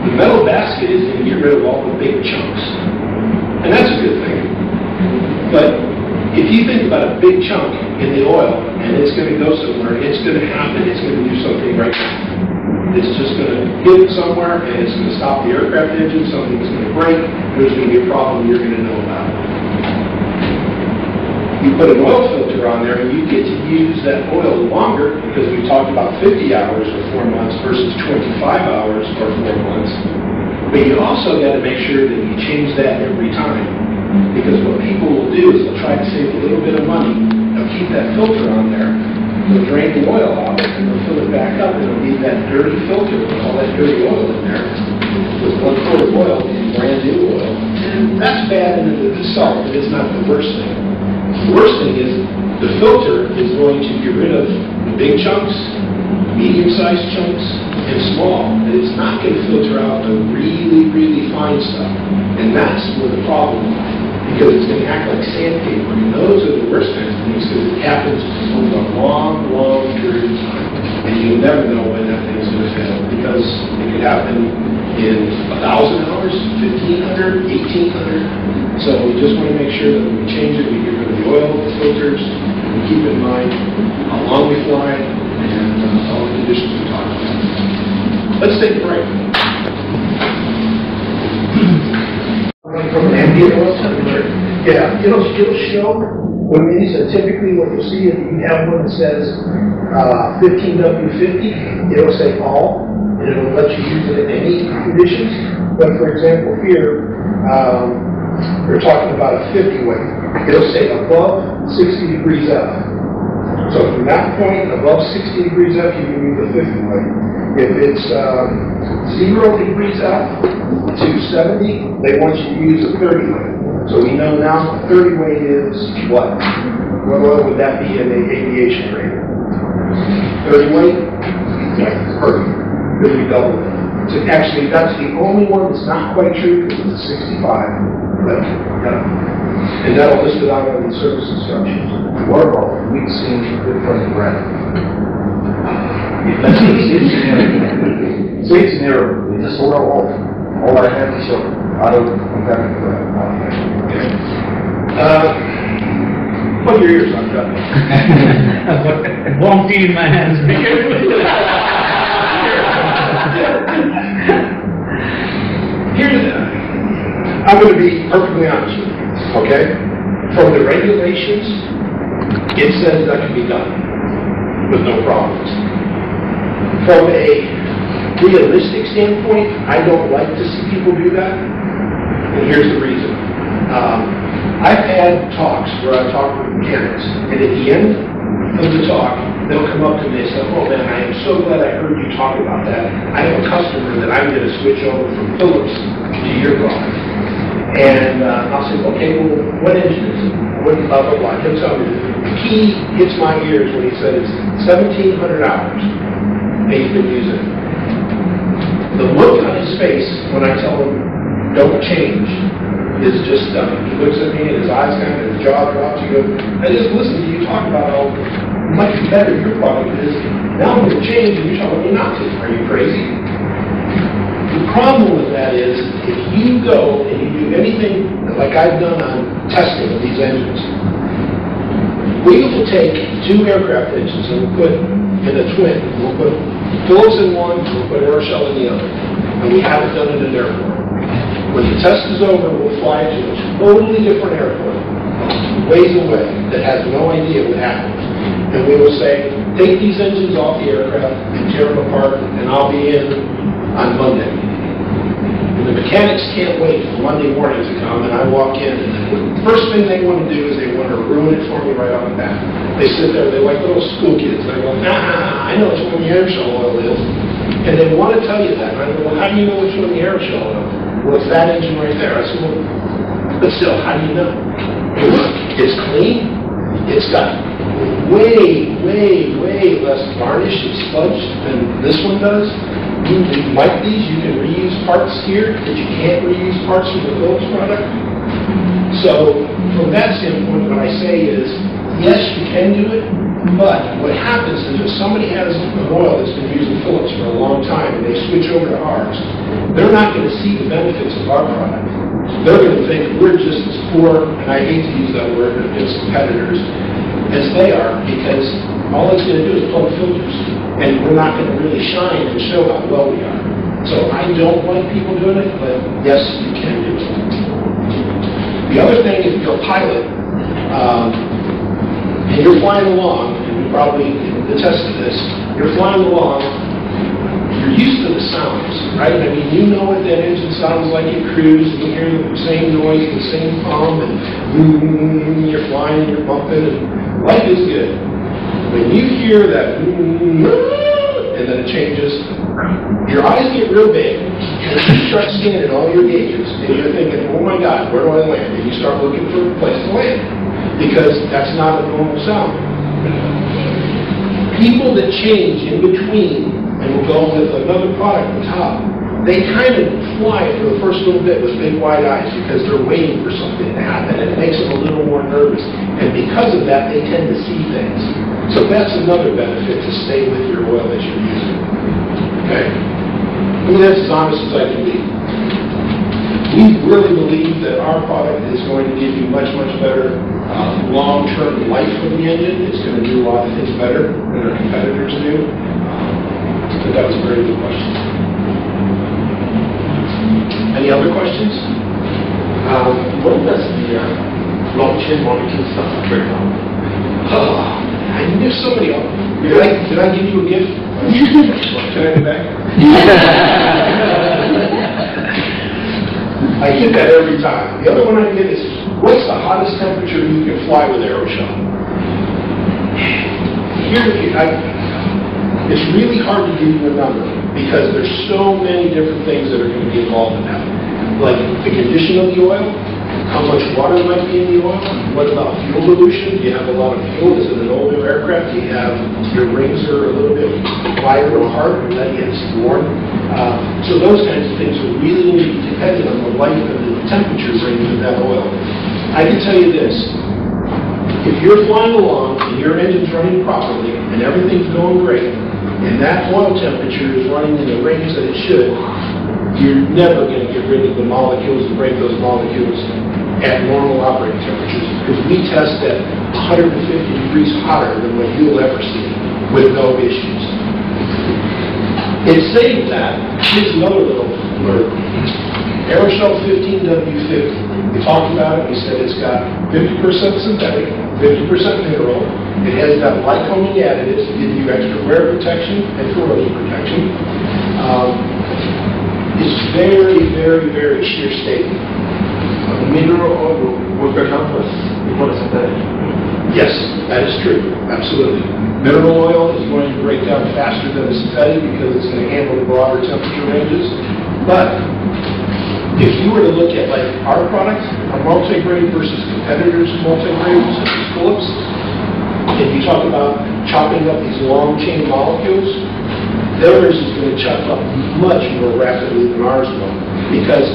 The metal basket is going to get rid of all the big chunks, and that's a good thing. But if you think about a big chunk in the oil, and it's going to go somewhere, it's going to happen, it's going to do something right now. It's just going to hit it somewhere, and it's going to stop the aircraft engine, something's going to break, there's going to be a problem you're going to know about. You put an oil filter on there, and you get to use that oil longer, because we talked about 50 hours or 4 months versus 25 hours or 4 months. But you also got to make sure that you change that every time. Because what people will do is they'll try to save a little bit of money, they'll keep that filter on there, they'll drain the oil out, and they'll fill it back up, and it'll leave that dirty filter with all that dirty oil in there, with 1 quart of oil and brand new oil. And that's bad in itself, but it's not the worst thing. The worst thing is the filter is going to get rid of the big chunks, medium-sized chunks, and small. And it's not going to filter out the really, really fine stuff. And that's where the problem lies. Because it's going to act like sandpaper. And those are the worst kinds of things because it happens over a long, long period of time. And you'll never know when that thing's going to fail because it could happen in 1,000 hours, 1,500, 1,800. So we just want to make sure that when we change it, we get rid of the oil, the filters, and we keep in mind how long we fly and all the conditions we talked about. Let's take a break. From an ambient oil temperature. Yeah, it'll show when these are typically what you'll see if you have one that says 15W50, it'll say all, and it'll let you use it in any conditions. But for example, here, we're talking about a 50 weight. It'll say above 60 degrees F. So from that point, above 60 degrees F, you can use a 50 weight. If it's 0 degrees F to 70, they want you to use a 30 weight. So we know now a 30 weight is what? What oil would that be in the aviation grade? 30 weight? Yeah, perfect. Because we doubled it. So actually, that's the only one that's not quite true because it's a 65. But, yeah. And that'll list it out on the service instructions. What about mixing different brands? Same scenario, we just order all I have is your other competitive brand. Put your ears on, Doug. Won't in my hands. I'm going to be perfectly honest with you, okay? From the regulations, it says that can be done with no problems. From a realistic standpoint, I don't like to see people do that, and here's the reason. I've had talks where I talk with mechanics, and at the end of the talk, they'll come up to me and say, oh man, I am so glad I heard you talk about that. I have a customer that I'm going to switch over from Phillips to your product. And I'll say, okay, well, what engine is it? What blah, blah, blah. He'll tell me. The key hits my ears when he says 1,700 hours and he's been using it. The look on his face when I tell him, don't change, is just stunning. He looks at me and his eyes kind of, his jaw drops. He goes, I just listened to you talk about how much better your product is. Now I'm going to change and you're telling me not to. Are you crazy? problem with that is, if you go and you do anything like I've done on testing of these engines, we will take two aircraft engines and we'll put in a twin. We'll put Phillips in one, we'll put Aeroshell in the other. And we haven't done it in an airport. When the test is over, we'll fly to a totally different airport, ways away, that has no idea what happened. And we will say, take these engines off the aircraft and tear them apart, and I'll be in on Monday. And the mechanics can't wait for Monday morning to come, and I walk in, and the first thing they want to do is they want to ruin it for me right off the bat. They sit there, they're like little school kids, and I go, nah, I know which one the Aeroshell oil is. And they want to tell you that. And I go, well, how do you know which one the Aeroshell oil is? Well, it's that engine right there. I said, well, but still, how do you know? Hey, look, it's clean. It's got way less varnish and sludge than this one does. You like these, you can reuse parts here, but you can't reuse parts from the Phillips product. So, from that standpoint, what I say is, yes, you can do it, but what happens is if somebody has an oil that's been using Phillips for a long time and they switch over to ours, they're not going to see the benefits of our product. They're going to think we're just as poor, and I hate to use that word, against competitors, as they are, because all it's going to do is plug filters, and we're not going to really shine and show how well we are. So I don't like people doing it, but yes, you can do it. The other thing, if you're a pilot, and you're flying along, and you probably can attest to this, you're flying along, you're used to the sounds, right? I mean, you know what that engine sounds like at cruise, and you hear the same noise, the same hum, and you're flying, you're bumping, and life is good. When you hear that, and then it changes, your eyes get real big, and you start scanning all your gauges, and you're thinking, oh my God, where do I land? And you start looking for a place to land, because that's not a normal sound. People that change in between and will go with another product on top, they kind of fly for the first little bit with big wide eyes because they're waiting for something to happen. It makes them a little more nervous. And because of that, they tend to see things. So that's another benefit to stay with your oil that you're using. Okay? I mean, that's as honest as I can be. We really believe that our product is going to give you much better long-term life for the engine. It's going to do a lot of things better than our competitors do. But that was a very good question. Any other questions? When does the long chain molecule start to break down? Oh, I knew somebody else. Did I give you a gift? Can I go back? I get that every time. The other one I get is, what's the hottest temperature you can fly with Aeroshell? It's really hard to give you a number because there's so many different things that are going to be involved in that. Like the condition of the oil, how much water might be in the oil, what about fuel dilution? Do you have a lot of fuel? Is it an older aircraft? Do you have your rings are a little bit wider or hard and that gets worn? So those kinds of things are really going to be dependent on the life and the temperature range of that oil. I can tell you this. If you're flying along and your engine's running properly and everything's going great, and that oil temperature is running in the range that it should, you're never going to get rid of the molecules and break those molecules at normal operating temperatures, because we test at 150 degrees hotter than what you'll ever see with no issues. In saying that, here's another little word. Aeroshell 15W50. We talked about it. We said it's got 50% synthetic, 50% mineral. It has got light coating additives to give you extra wear protection and corrosion protection. It's very sheer stable. Mineral oil will break down first before the synthetic. Yes, that is true. Absolutely. Mineral oil is going to break down faster than the synthetic because it's going to handle the broader temperature ranges. But if you were to look at like our product, our multi-grade versus competitors' multi-grade, such as Phillips, if you talk about chopping up these long chain molecules, theirs is going to chop up much more rapidly than ours will, because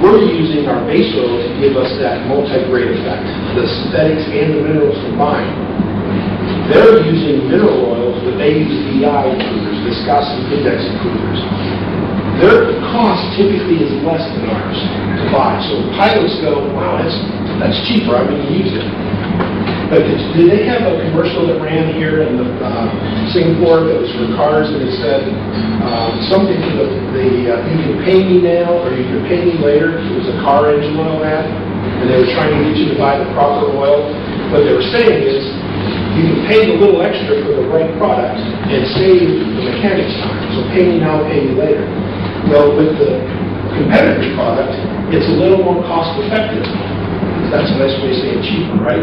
we're using our base oil to give us that multi-grade effect, the synthetics and the minerals combined. They're using mineral oils, but they use VI improvers, viscosity index improvers. their cost typically is less than ours to buy. So pilots go, wow, that's cheaper, I'm going to use it. But did they have a commercial that ran here in Singapore that was for cars, and it said something to you can pay me now or you can pay me later? It was a car engine oil ad, and they were trying to get you to buy the proper oil. What they were saying is you can pay a little extra for the right product and save the mechanic's time. So pay me now, pay me later. Well, with the competitive product, it's a little more cost effective. That's a nice way of saying cheaper, right?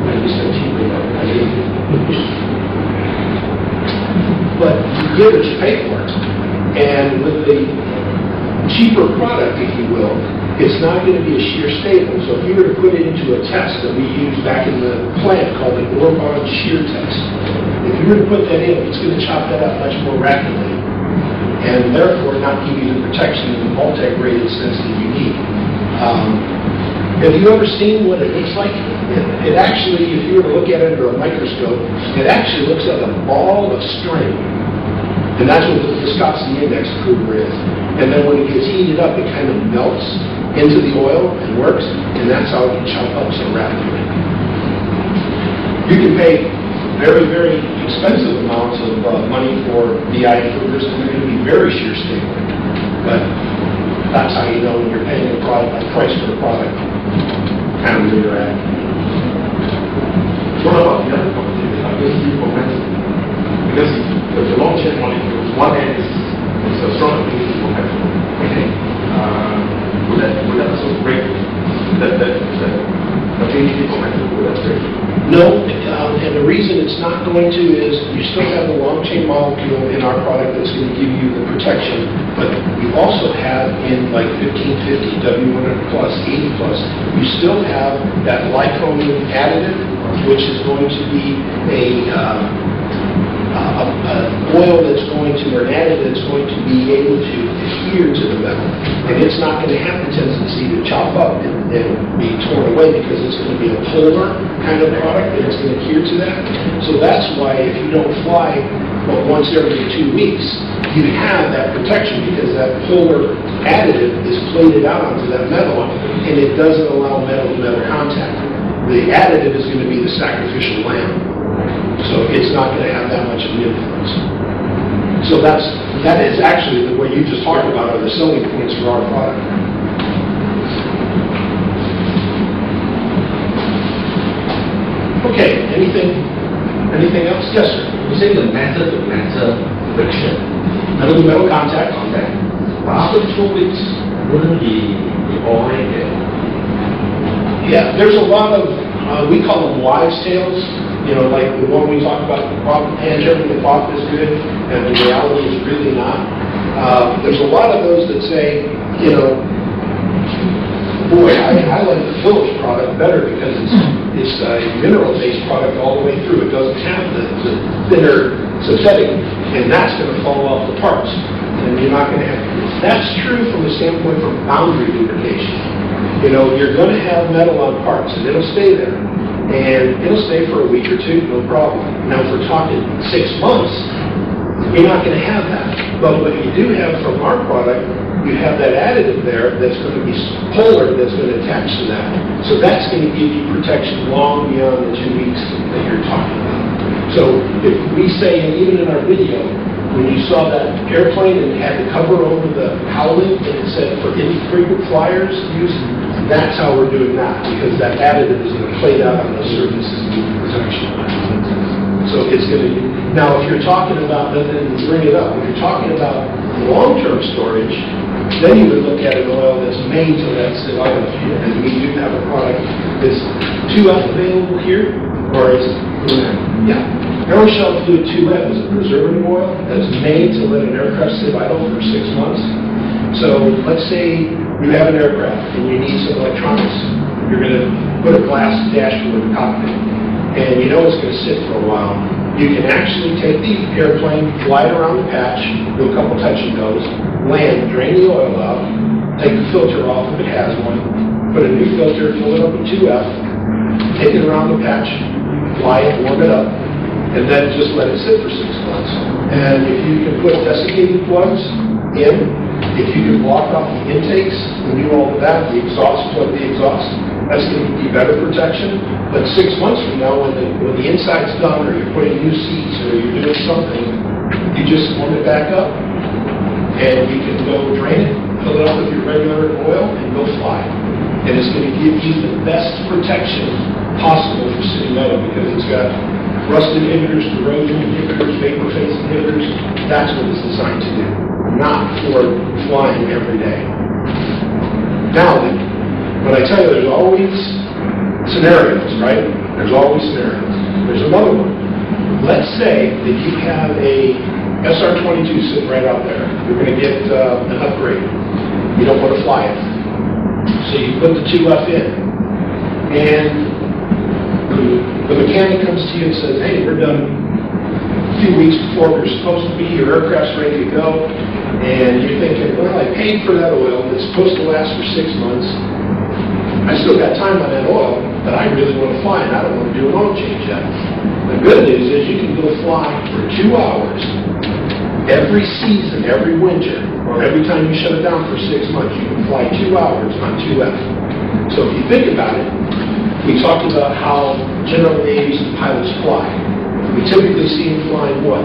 I just said cheaper, but I didn't. But you get what you pay for it. And with the cheaper product, if you will, it's not going to be a shear stable. So if you were to put it into a test that we used back in the plant called the Organised shear test, if you were to put that in, it's going to chop that up much more rapidly, and therefore not give you the protection in the multi-graded sense that you need. Have you ever seen what it looks like? It actually, if you were to look at it under a microscope, it actually looks like a ball of string. And that's what the viscosity index improver is. And then when it gets heated up, it kind of melts into the oil and works, and that's how it can chop up so rapidly. You can pay very, very expensive amounts of money for DI improvers, and they're going to be very shear stable. But that's how you know when you're paying a price for a product, kind of where you're at. What about the other companies? Aviation momentum? Because the long chain molecules, one end is a strong aviation momentum. Okay. Would that also break that aviation momentum? Would that break? No, and the reason it's not going to is you still have the long chain molecule in our product that's going to give you the protection, but you also have in like 1550, W100 plus, 80 plus, you still have that licone additive, which is going to be oil that's going to, or an additive that's going to be able to adhere to the metal. And it's not going to have the tendency to chop up and be torn away because it's going to be a polar kind of product and it's going to adhere to that. So that's why if you don't fly once every 2 weeks, you have that protection because that polar additive is plated out onto that metal and it doesn't allow metal-to-metal contact. The additive is going to be the sacrificial lamb. So it's not going to have that much of an influence. So that is actually the way you just talked about are the selling points for our product. Okay, anything else? Yes, sir. You say the metal-to-metal friction. Metal-to-metal contact. But after 2 weeks, wouldn't the oil get? Yeah, there's a lot of, we call them wives' tales. You know, like the one we talked about, and everything the pop is good, and the reality is really not. There's a lot of those that say, you know, boy, I like the Phillips product better because it's a mineral-based product all the way through. It doesn't have the thinner synthetic, and that's going to fall off the parts. And you're not going to have. That's true from the standpoint from boundary lubrication. You know, you're going to have metal on parts, and it'll stay there. And it'll stay for a week or two, no problem. Now, if we're talking 6 months, you're not going to have that. But what you do have from our product, you have that additive there that's going to be polar, that's going to attach to that. So that's going to give you protection long beyond the 2 weeks that you're talking about. So if we say, and even in our video, when you saw that airplane and it had the cover over the howling and it said for infrequent flyers use, that's how we're doing that, because that additive is going to play out on those surfaces and give you protection. So it's going to, now if you're talking about, then bring it up, if you're talking about long-term storage, then you would look at an oil that's made to that silica fuel, and we do have a product that's 2F available here, or is yeah. Aeroshell Fluid 2F is a preservative oil that's made to let an aircraft sit idle for 6 months. So let's say you have an aircraft and you need some electronics. You're going to put a glass dashboard in the cockpit, and you know it's going to sit for a while. You can actually take the airplane, fly it around the patch, do a couple touch and goes, land, drain the oil out, take the filter off if it has one, put a new filter, fill it up with 2F, take it around the patch, fly it, warm it up, and then just let it sit for 6 months. And if you can put desiccated plugs in, if you can block off the intakes and do all of that, the exhaust, plug the exhaust, that's going to be better protection. But 6 months from now, when the inside's done, or you're putting new seats, or you're doing something, you just warm it back up, and you can go drain it, fill it up with your regular oil, and go fly. And it's going to give you the best protection possible for city metal, because it's got rust inhibitors, corrosion inhibitors, vapor phase inhibitors. That's what it's designed to do, not for flying every day. Now, when I tell you there's always scenarios, right? There's always scenarios. There's another one. Let's say that you have a SR-22 sitting right out there. You're going to get an upgrade. You don't want to fly it. So you put the 2F in, and the mechanic comes to you and says, hey, we're done a few weeks before we're supposed to be, your aircraft's ready to go, and you're thinking, well, I paid for that oil, it's supposed to last for 6 months, I still got time on that oil, but I really want to fly, and I don't want to do an oil change yet. The good news is you can go fly for 2 hours every season, every winter, or every time you shut it down for 6 months, you can fly 2 hours on 2F. So if you think about it, we talked about how general aviation pilots fly. We typically see them flying, what,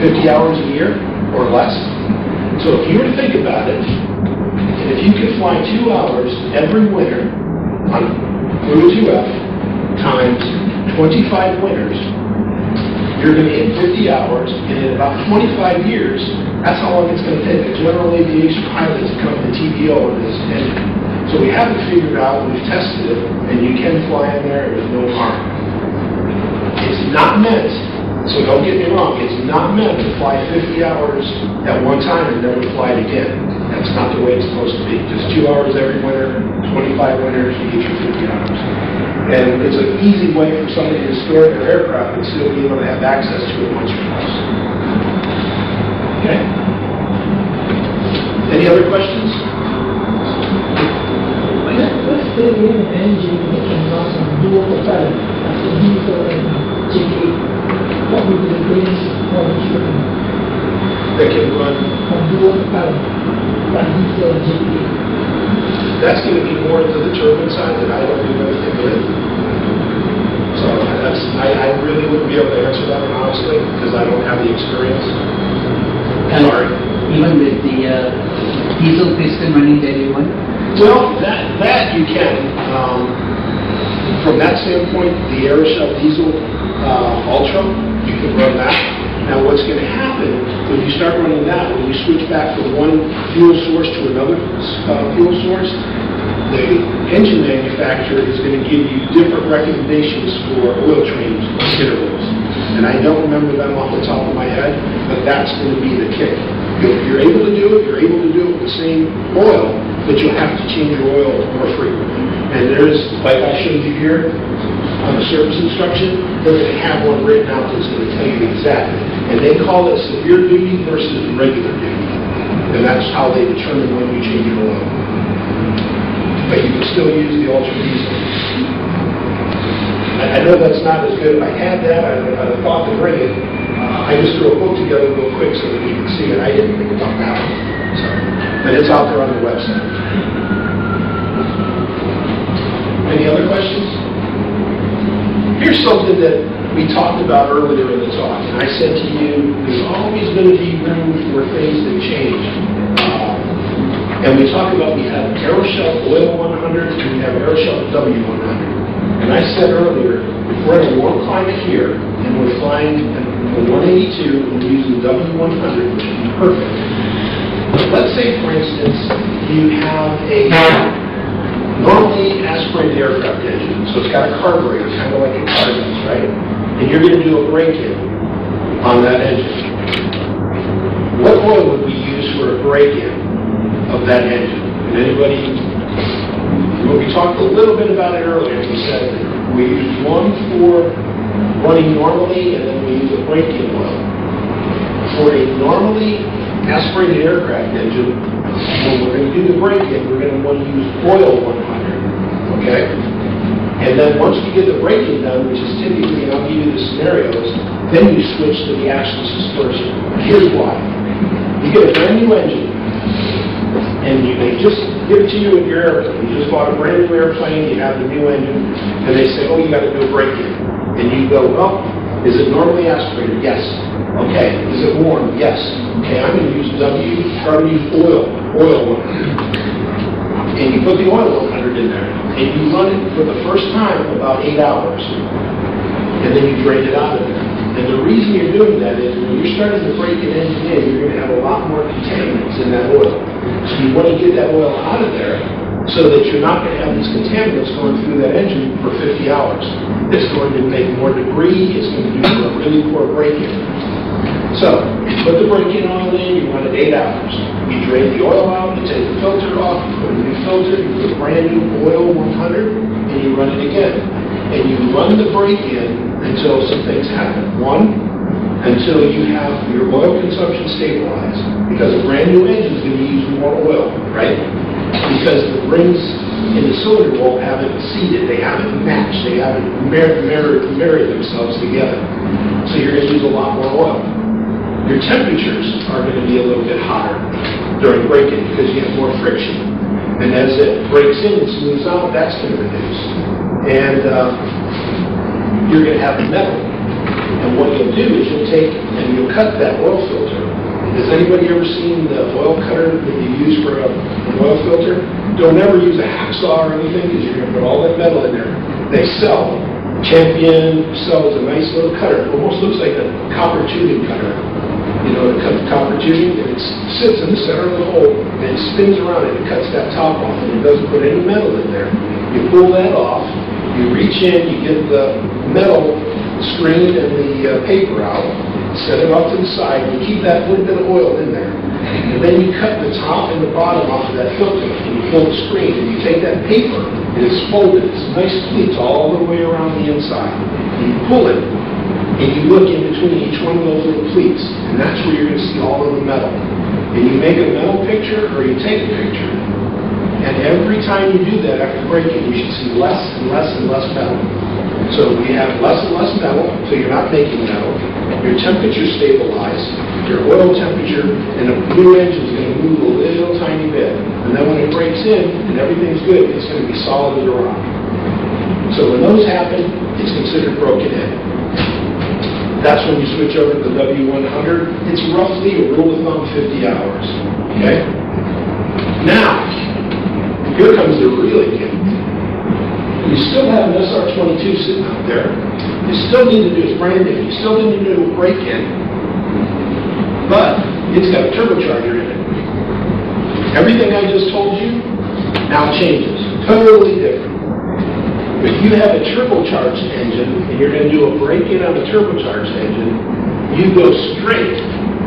50 hours a year or less? So if you were to think about it, and if you could fly 2 hours every winter on through 2F times 25 winters, you're going to hit 50 hours, and in about 25 years, that's how long it's going to take a general aviation pilot to come to TBO on this engine. So we have it figured out, we've tested it, and you can fly in there with no harm. It's not meant, so don't get me wrong, it's not meant to fly 50 hours at one time and never fly it again. That's not the way it's supposed to be. Just 2 hours every winter, 25 winters, you get your 50 hours. And it's an easy way for somebody to store their aircraft and still be able to have access to it once or twice. Okay? Any other questions? Let's say we have an engine that can run on dual propellant, like the diesel and J8. What would be the greatest performance for them? That can run On dual propellant, like diesel and J8. That's going to be more to the turbine side that I don't do anything with. So I really wouldn't be able to answer that one honestly, because I don't have the experience. Sorry. Even with the diesel piston running the one? Well, that you can. From that standpoint, the Aeroshell diesel Ultra, you can run that. Now what's going to happen when you start running that, when you switch back from one fuel source to another fuel source, the engine manufacturer is going to give you different recommendations for oil change intervals. And I don't remember them off the top of my head, but that's going to be the kick. If you're able to do it, you're able to do it with the same oil, but you'll have to change your oil more frequently. And there's, like I showed you here, on the service instruction, they're going to have one written out that's going to tell you exactly. And they call it severe duty versus regular duty. And that's how they determine when you change your oil. But you can still use the Ultra Diesel. I know that's not as good. If I had that, I'd have thought to bring it. I just threw a book together real quick so that you can see it. I didn't think about that one. So, but it's out there on the website. Any other questions? Here's something that we talked about earlier in the talk, and I said to you, there's always going to be room for things that change. And we talked about, we have Aeroshell Oil 100, and we have Aeroshell W100. And I said earlier, if we're in a warm climate here, and we're flying the 182, and we're using the W100, which would be perfect. Let's say, for instance, you have a normally aspirated aircraft engine, so it's got a carburetor, kind of like a car does, right? And you're going to do a break-in on that engine. What oil would we use for a break-in of that engine? And anybody, well, we talked a little bit about it earlier. We said we use one for running normally, and then we use a break-in oil. For a normally aspirated aircraft engine, when we're going to do the break-in, we're going to want to use oil 100, okay? And then once you get the braking done, which is typically, and I'll give you the scenarios, then you switch to the axle suspension. Here's why. You get a brand new engine, and they just give it to you in your airplane. You just bought a brand new airplane, you have the new engine, and they say, oh, you got to do a break-in. And you go, well, is it normally aspirated? Yes. Okay. Is it warm? Yes. Okay, I'm going to use oil 100. And you put the oil 100 in there, and you run it for the first time about 8 hours, and then you drain it out of there. And the reason you're doing that is when you're starting to break an engine in, you're going to have a lot more contaminants in that oil. So you want to get that oil out of there so that you're not going to have these contaminants going through that engine for 50 hours. It's going to make more debris, it's going to do a really poor break-in. So, you put the braking oil in, you run it 8 hours. You drain the oil out, you take the filter off, you put a new filter, you put a brand new oil 100, and you run it again. And you run the brake-in until some things happen. One, until you have your oil consumption stabilized. Because a brand new engine is going to use more oil, right? Because the rings in the cylinder wall haven't seated, they haven't matched, they haven't married themselves together. So you're going to use a lot more oil. Your temperatures are going to be a little bit hotter during braking because you have more friction. And as it breaks in and smooths out, that's going to reduce. And you're going to have the metal. And what you'll do is you'll take and you'll cut that oil filter. Has anybody ever seen the oil cutter that you use for an oil filter? Don't ever use a hacksaw or anything because you're going to put all that metal in there. They sell. Champion sells a nice little cutter. It almost looks like a copper tubing cutter. You know, to cut the copper tubing, and it sits in the center of the hole, and it spins around and it cuts that top off, and it doesn't put any metal in there. You pull that off, you reach in, you get the metal screen and the paper out, set it off to the side, and you keep that little bit of oil in there. And then you cut the top and the bottom off of that filter, and you pull the screen, and you take that paper, and it's folded, it's nice pleats all the way around the inside. And you pull it, and you look in between each one of those little pleats, and that's where you're going to see all of the metal. And you make a metal picture, or you take a picture. And every time you do that after braking, you should see less and less and less metal. So we have less and less metal, so you're not making metal. Your temperature stabilized, your oil temperature, and the new engine is going to move a little tiny bit. And then when it breaks in and everything's good, it's going to be solid as a rock. So when those happen, it's considered broken in. That's when you switch over to the W100. It's roughly a rule of thumb 50 hours. Okay? Now, here comes the really kick. You still have an SR22 sitting out there. You still need to do, it's brand new, you still need to do a break-in, but it's got a turbocharger in it. Everything I just told you now changes. Totally different. If you have a turbocharged engine and you're going to do a break-in on a turbocharged engine, you go straight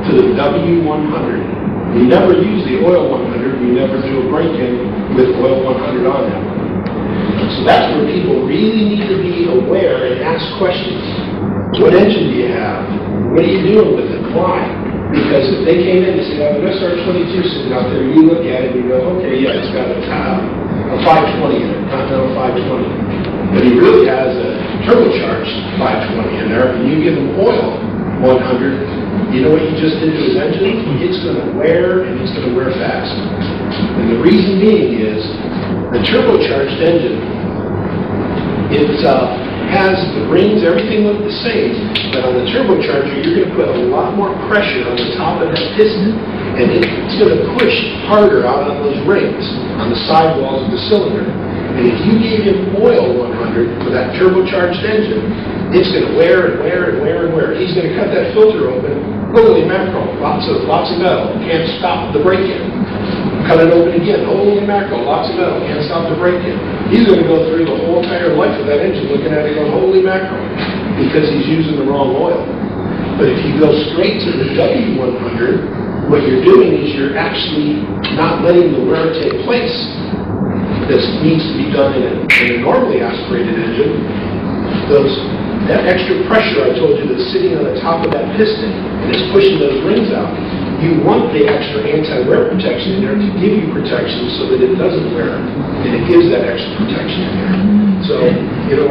to the W100. You never use the oil 100, you never do a break-in with oil 100 on them. So that's where people really need to be aware and ask questions. What engine do you have? What are you doing with it? Why? Because if they came in and said, I have an SR22 sitting out there, you look at it and you go, okay, yeah, it's got a 520 in it, Continental 520. But he really has a turbocharged 520 in there, and you give him oil 100, you know what you just did to his engine? It's going to wear, and it's going to wear fast. And the reason being is, the turbocharged engine, it has the rings, everything look the same, but on the turbocharger, you're going to put a lot more pressure on the top of that piston, and it's going to push harder out on those rings, on the sidewalls of the cylinder. And if you gave him oil 100 for that turbocharged engine, it's going to wear and wear and wear and wear. He's going to cut that filter open, holy mackerel, lots of metal, can't stop the break-in. Cut it open again, holy mackerel, lots of metal, can't stop the break-in. He's going to go through the whole entire life of that engine looking at it going, holy mackerel, because he's using the wrong oil. But if you go straight to the W100, what you're doing is you're actually not letting the wear take place that needs to be done in a normally aspirated engine. That extra pressure I told you that's sitting on the top of that piston and it's pushing those rings out, you want the extra anti-wear protection in there to give you protection so that it doesn't wear, and it gives that extra protection in there. So,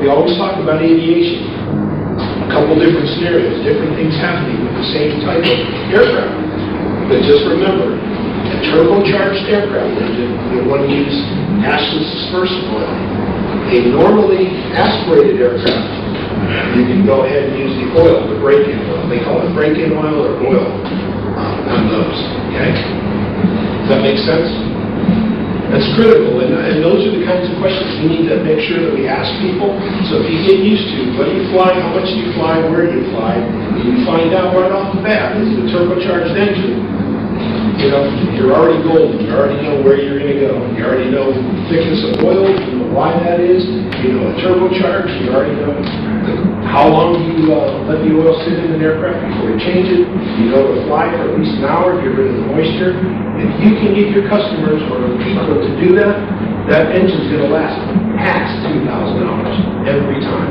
we always talk about aviation. A couple different scenarios, different things happening with the same type of aircraft. But just remember, a turbocharged aircraft engine, you want to use ashless dispersion oil. A normally aspirated aircraft, you can go ahead and use the oil, the break-in oil. They call it break-in oil or oil on those, okay? Does that make sense? That's critical, and those are the kinds of questions we need to make sure that we ask people. So if you get used to what do you fly, how much do you fly, where do you fly, and you find out right off the bat, is it a turbocharged engine? You're already golden. You already know where you're going to go. You already know the thickness of oil. You know why that is. You know a turbocharge. You already know how long you let the oil sit in an aircraft before you change it. You know to fly for at least an hour, get rid of the moisture. If you can get your customers or people to do that, that engine's going to last past $2,000 every time.